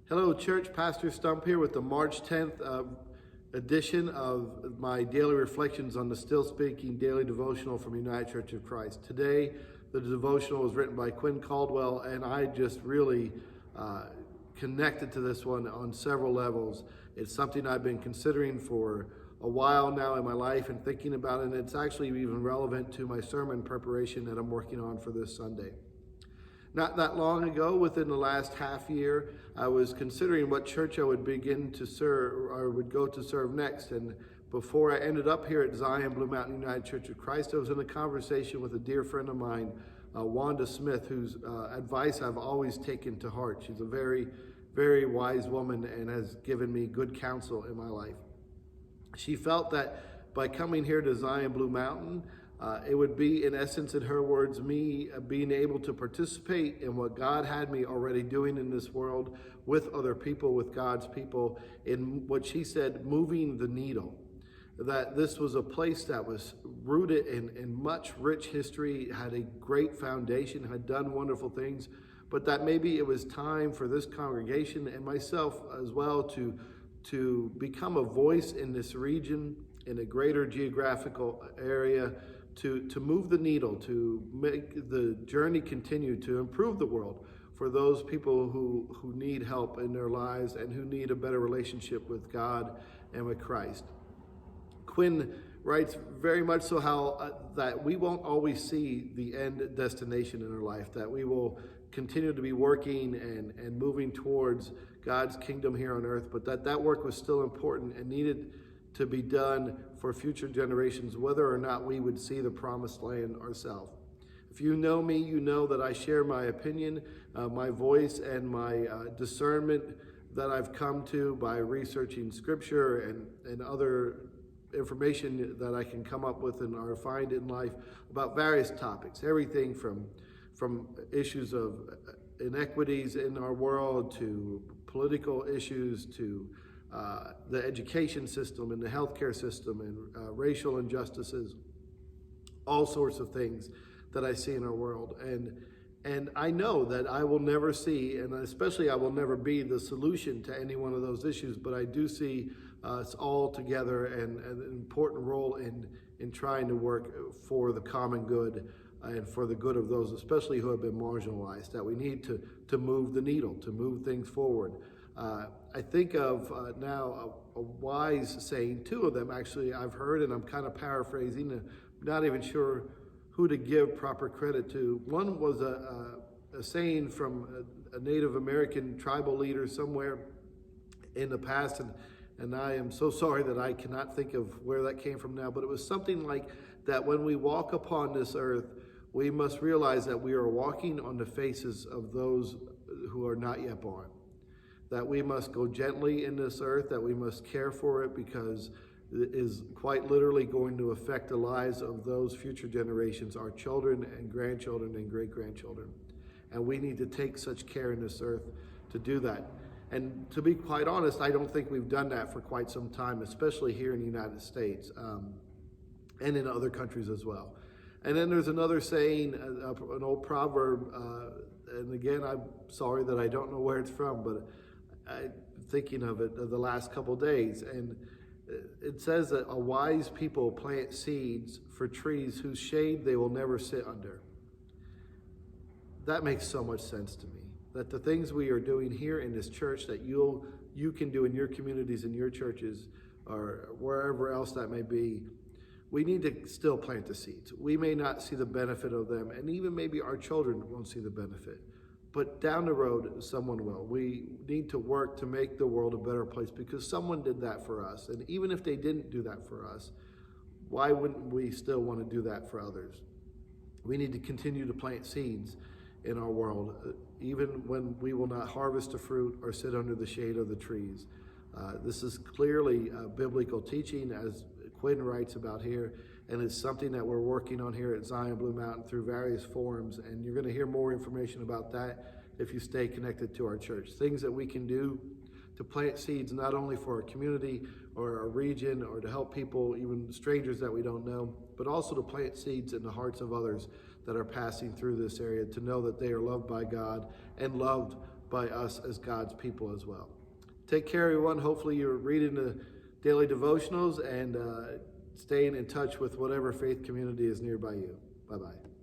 Hello, church. Pastor Stump here with the March 10th edition of my daily reflections on the Still Speaking Daily Devotional from United Church of Christ. Today, the devotional was written by Quinn Caldwell, and I just really connected to this one on several levels. It's something I've been considering for a while now in my life and thinking about it, and it's actually even relevant to my sermon preparation that I'm working on for this Sunday. Not that long ago, within the last half year, I was considering what church I would begin to serve, or would go to serve next. And before I ended up here at Zion Blue Mountain United Church of Christ, I was in a conversation with a dear friend of mine, Wanda Smith, whose advice I've always taken to heart. She's a very, very wise woman and has given me good counsel in my life. She felt that by coming here to Zion Blue Mountain, it would be, in essence, in her words, me being able to participate in what God had me already doing in this world with other people, with God's people, in what she said, moving the needle. That this was a place that was rooted in much rich history, had a great foundation, had done wonderful things, but that maybe it was time for this congregation and myself as well to become a voice in this region, in a greater geographical area, to move the needle, to make the journey continue, to improve the world for those people who need help in their lives and who need a better relationship with God and with Christ. Quinn writes very much so how that we won't always see the end destination in our life, that we will continue to be working and moving towards God's kingdom here on earth, but that work was still important and needed to be done for future generations, whether or not we would see the promised land ourselves. If you know me, you know that I share my opinion, my voice, and my discernment that I've come to by researching scripture and other information that I can come up with and or find in life about various topics, everything from issues of inequities in our world to political issues to the education system and the healthcare system and racial injustices, all sorts of things that I see in our world. And I know that I will never see, and especially I will never be the solution to any one of those issues, but I do see us all together and an important role in trying to work for the common good and for the good of those, especially who have been marginalized, that we need to move the needle, to move things forward. I think of now a wise saying, two of them actually I've heard, and I'm kind of paraphrasing, and not even sure who to give proper credit to. One was a saying from a Native American tribal leader somewhere in the past, and I am so sorry that I cannot think of where that came from now, but it was something like that: when we walk upon this earth, we must realize that we are walking on the faces of those who are not yet born. That we must go gently in this earth, that we must care for it because it is quite literally going to affect the lives of those future generations, our children and grandchildren and great-grandchildren. And we need to take such care in this earth to do that. And to be quite honest, I don't think we've done that for quite some time, especially here in the United States and in other countries as well. And then there's another saying, an old proverb, and again, I'm sorry that I don't know where it's from, but I'm thinking of it the last couple days, and it says that a wise people plant seeds for trees whose shade they will never sit under. That makes so much sense to me, that the things we are doing here in this church that you can do in your communities, in your churches, or wherever else that may be, we need to still plant the seeds. We may not see the benefit of them, and even maybe our children won't see the benefit. But down the road, someone will. We need to work to make the world a better place because someone did that for us. And even if they didn't do that for us, why wouldn't we still want to do that for others? We need to continue to plant seeds in our world, even when we will not harvest the fruit or sit under the shade of the trees. This is clearly biblical teaching, as Quinn writes about here, and it's something that we're working on here at Zion Blue Mountain through various forums, and you're going to hear more information about that if you stay connected to our church. Things that we can do to plant seeds not only for our community or our region or to help people, even strangers that we don't know, but also to plant seeds in the hearts of others that are passing through this area, to know that they are loved by God and loved by us as God's people as well. Take care, everyone. Hopefully you're reading the daily devotionals and staying in touch with whatever faith community is nearby you. Bye-bye.